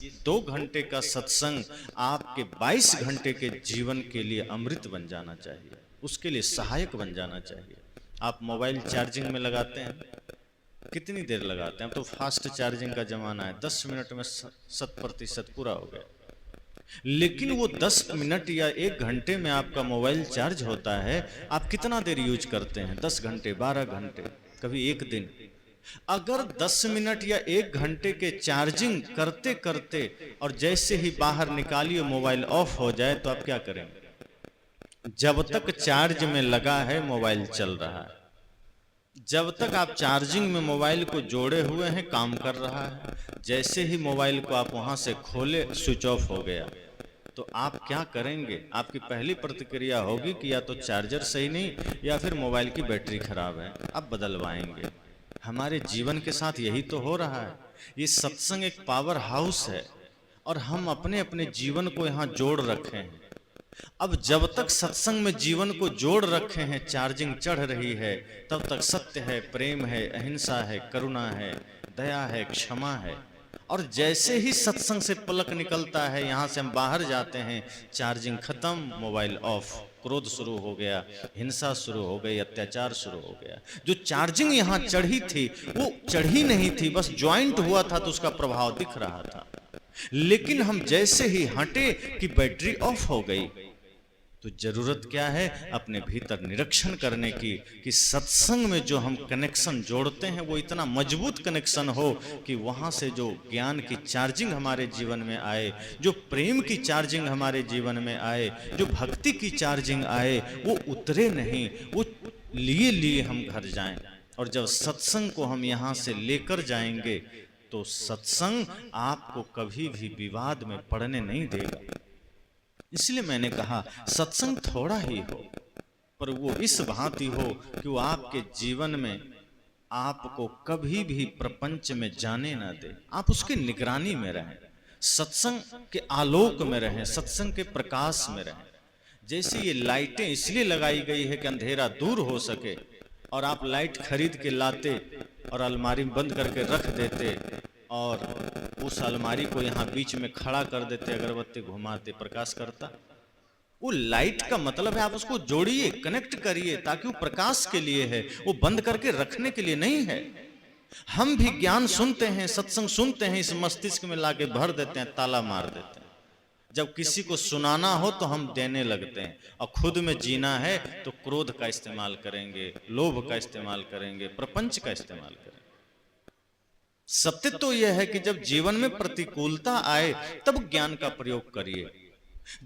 ये 2 घंटे का सत्संग आपके 22 घंटे के जीवन के लिए अमृत बन जाना चाहिए, उसके लिए सहायक बन जाना चाहिए। आप मोबाइल चार्जिंग में लगाते हैं, कितनी देर लगाते हैं? अब तो फास्ट चार्जिंग का जमाना है, 10 मिनट में 100% पूरा हो गया। लेकिन वो 10 मिनट या 1 घंटे में आपका मोबाइल चार्ज होता है, आप कितना देर यूज करते हैं? 10 घंटे, 12 घंटे, कभी एक दिन। अगर 10 मिनट या 1 घंटे के चार्जिंग करते करते और जैसे ही बाहर निकालिए मोबाइल ऑफ हो जाए, तो आप क्या करेंगे? जब तक चार्ज में लगा है मोबाइल चल रहा है, जब तक आप चार्जिंग में मोबाइल को जोड़े हुए हैं काम कर रहा है। जैसे ही मोबाइल को आप वहां से खोले, स्विच ऑफ हो गया, तो आप क्या करेंगे? आपकी पहली प्रतिक्रिया होगी कि या तो चार्जर सही नहीं या फिर मोबाइल की बैटरी खराब है, अब बदलवाएंगे। हमारे जीवन के साथ यही तो हो रहा है। ये सत्संग एक पावर हाउस है और हम अपने अपने जीवन को यहाँ जोड़ रखे हैं। अब जब तक सत्संग में जीवन को जोड़ रखे हैं, चार्जिंग चढ़ रही है, तब तक सत्य है, प्रेम है, अहिंसा है, करुणा है, दया है, क्षमा है। और जैसे ही सत्संग से पलक निकलता है, यहाँ से हम बाहर जाते हैं, चार्जिंग खत्म, मोबाइल ऑफ, क्रोध शुरू हो गया, हिंसा शुरू हो गई, अत्याचार शुरू हो गया। जो चार्जिंग यहाँ चढ़ी थी वो चढ़ी नहीं थी, बस ज्वाइंट हुआ था तो उसका प्रभाव दिख रहा था। लेकिन हम जैसे ही हटे कि बैटरी ऑफ हो गई, तो जरूरत क्या है? अपने भीतर निरीक्षण करने की कि सत्संग में जो हम कनेक्शन जोड़ते हैं वो इतना मजबूत कनेक्शन हो कि वहां से जो ज्ञान की चार्जिंग हमारे जीवन में आए, जो प्रेम की चार्जिंग हमारे जीवन में आए, जो भक्ति की चार्जिंग आए, वो उतरे नहीं, वो लिए लिए हम घर जाएं। और जब सत्संग को हम यहाँ से लेकर जाएंगे तो सत्संग आपको कभी भी विवाद में पड़ने नहीं देगा। इसलिए मैंने कहा सत्संग थोड़ा ही हो, पर वो इस भांति हो कि वो आपके जीवन में आपको कभी भी प्रपंच में जाने ना दे। आप उसकी निगरानी में रहें, सत्संग के आलोक में रहें, सत्संग के प्रकाश में रहें। जैसे ये लाइटें इसलिए लगाई गई है कि अंधेरा दूर हो सके, और आप लाइट खरीद के लाते और अलमारी में बंद करके रख देते और उस अलमारी को यहाँ बीच में खड़ा कर देते, अगरबत्ती घुमाते, प्रकाश करता। वो लाइट का मतलब है आप उसको जोड़िए, कनेक्ट करिए, ताकि वो प्रकाश के लिए है, वो बंद करके रखने के लिए नहीं है। हम भी ज्ञान सुनते हैं, सत्संग सुनते हैं, इस मस्तिष्क में लाके भर देते हैं, ताला मार देते हैं। जब किसी को सुनाना हो तो हम देने लगते हैं, और खुद में जीना है तो क्रोध का इस्तेमाल करेंगे, लोभ का इस्तेमाल करेंगे, प्रपंच का इस्तेमाल करेंगे। सत्य तो यह है कि जब जीवन में प्रतिकूलता आए तब ज्ञान का प्रयोग करिए।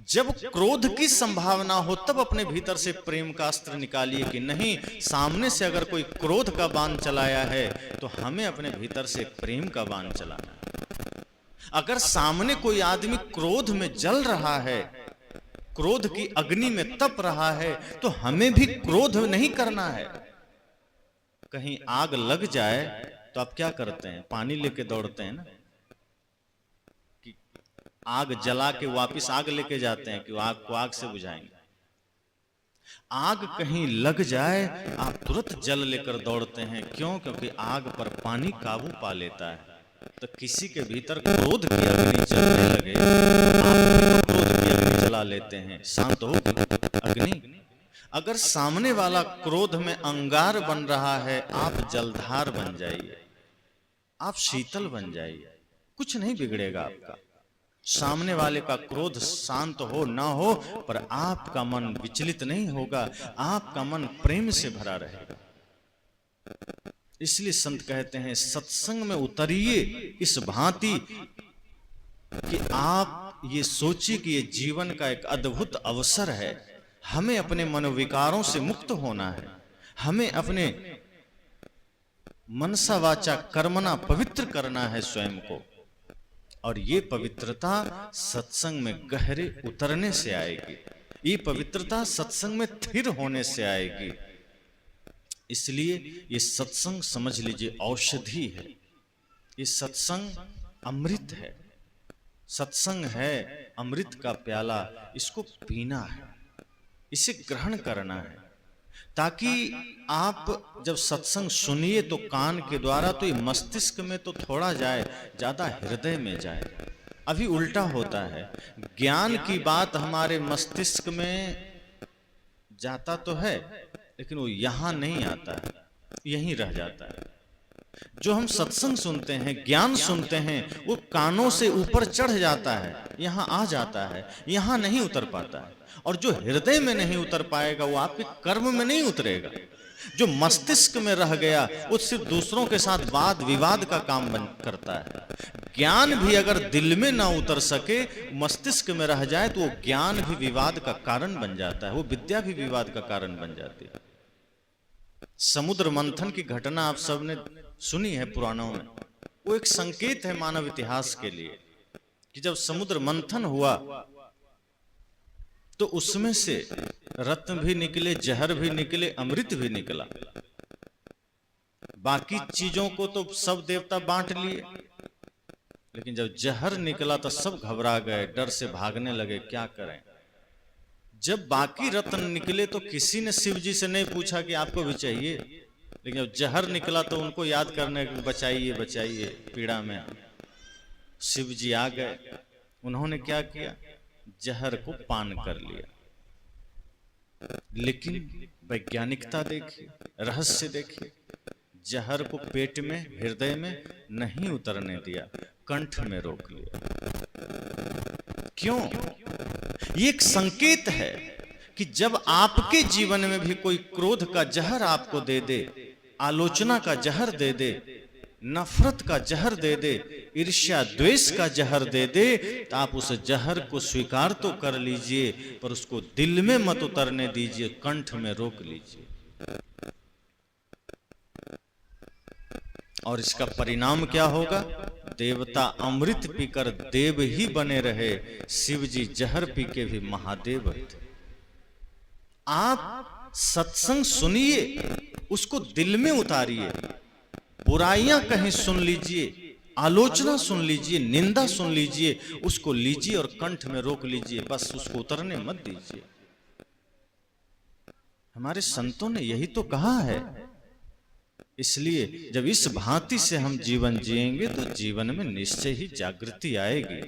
जब क्रोध की संभावना हो तब अपने भीतर से प्रेम का अस्त्र निकालिए कि नहीं, सामने से अगर कोई क्रोध का बाण चलाया है तो हमें अपने भीतर से प्रेम का बाण चलाना है। अगर सामने कोई आदमी क्रोध में जल रहा है, क्रोध की अग्नि में तप रहा है, तो हमें भी क्रोध नहीं करना है। कहीं आग लग जाए तो आप क्या करते हैं? पानी लेके दौड़ते हैं ना, कि आग जला के वापस आग लेके जाते हैं कि आग को आग से बुझाएंगे। आग कहीं लग जाए आप तुरंत जल लेकर दौड़ते हैं। क्यों? क्योंकि आग पर पानी काबू पा लेता है। तो किसी के भीतर क्रोध की अग्नि जलने लगे, आप क्रोध की अग्नि जला लेते हैं, शांत हो अग्नि। अगर सामने वाला क्रोध में अंगार बन रहा है, आप जलधार बन जाइए, आप शीतल बन जाइए, कुछ नहीं बिगड़ेगा आपका। सामने वाले का क्रोध शांत हो ना हो, पर आपका मन विचलित नहीं होगा, आपका मन प्रेम से भरा रहेगा। इसलिए संत कहते हैं सत्संग में उतरिए इस भांति कि आप ये सोचिए कि ये जीवन का एक अद्भुत अवसर है। हमें अपने मनोविकारों से मुक्त होना है, हमें अपने मनसा वाचा कर्मणा पवित्र करना है स्वयं को। और ये पवित्रता सत्संग में गहरे उतरने से आएगी, ये पवित्रता सत्संग में स्थिर होने से आएगी। इसलिए ये सत्संग समझ लीजिए औषधि है, ये सत्संग अमृत है, सत्संग है अमृत का प्याला, इसको पीना है, इसे ग्रहण करना है, ताकि आप जब सत्संग सुनिए तो कान के द्वारा तो ये मस्तिष्क में तो थोड़ा जाए, ज्यादा हृदय में जाए। अभी उल्टा होता है, ज्ञान की बात हमारे मस्तिष्क में जाता तो है लेकिन वो यहां नहीं आता है, यहीं रह जाता है। जो हम सत्संग सुनते हैं, ज्ञान सुनते हैं, वो कानों से ऊपर चढ़ जाता है, यहां आ जाता है, यहां नहीं उतर पाता है। और जो हृदय में नहीं उतर पाएगा वो आपके कर्म में नहीं उतरेगा। जो मस्तिष्क में रह गया वो सिर्फ दूसरों के साथ वाद विवाद का काम करता है। ज्ञान भी अगर दिल में ना उतर सके, मस्तिष्क में रह जाए, तो वो ज्ञान भी विवाद का कारण बन जाता है, वो विद्या भी विवाद का कारण बन जाती है। समुद्र मंथन की घटना आप सबने सुनी है पुराणों में। वो एक संकेत है मानव इतिहास के लिए कि जब समुद्र मंथन हुआ तो उसमें से रत्न भी निकले, जहर भी निकले, अमृत भी निकला। बाकी चीजों को तो सब देवता बांट लिए, लेकिन जब जहर निकला तो सब घबरा गए, डर से भागने लगे, क्या करें। जब बाकी रत्न निकले तो किसी ने शिव जी से नहीं पूछा कि आपको भी चाहिए, लेकिन जब जहर निकला तो उनको याद करने की बचाइए बचाइए, पीड़ा में शिव जी आ गए। उन्होंने क्या किया, जहर को पान कर लिया। लेकिन वैज्ञानिकता देखिए, रहस्य देखिए, जहर को पेट में, हृदय में नहीं उतरने दिया, कंठ में रोक लिया। क्यों? ये एक संकेत है कि जब आपके जीवन में भी कोई क्रोध का जहर आपको दे दे, आलोचना का जहर दे दे, नफरत का जहर दे दे, ईर्ष्या द्वेष का जहर दे दे, तो आप उस जहर को स्वीकार तो कर लीजिए, पर उसको दिल में मत उतरने दीजिए, कंठ में रोक लीजिए। और इसका परिणाम क्या होगा? देवता अमृत पीकर देव ही बने रहे, शिव जी जहर पी के भी महादेव थे। आप सत्संग सुनिए, उसको दिल में उतारिए, बुराइयां कहीं सुन लीजिए, आलोचना सुन लीजिए, निंदा सुन लीजिए, उसको लीजिए और कंठ में रोक लीजिए, बस उसको उतरने मत दीजिए। हमारे संतों ने यही तो कहा है। इसलिए जब इस भांति से हम जीवन जिएंगे तो जीवन में निश्चय ही जागृति आएगी।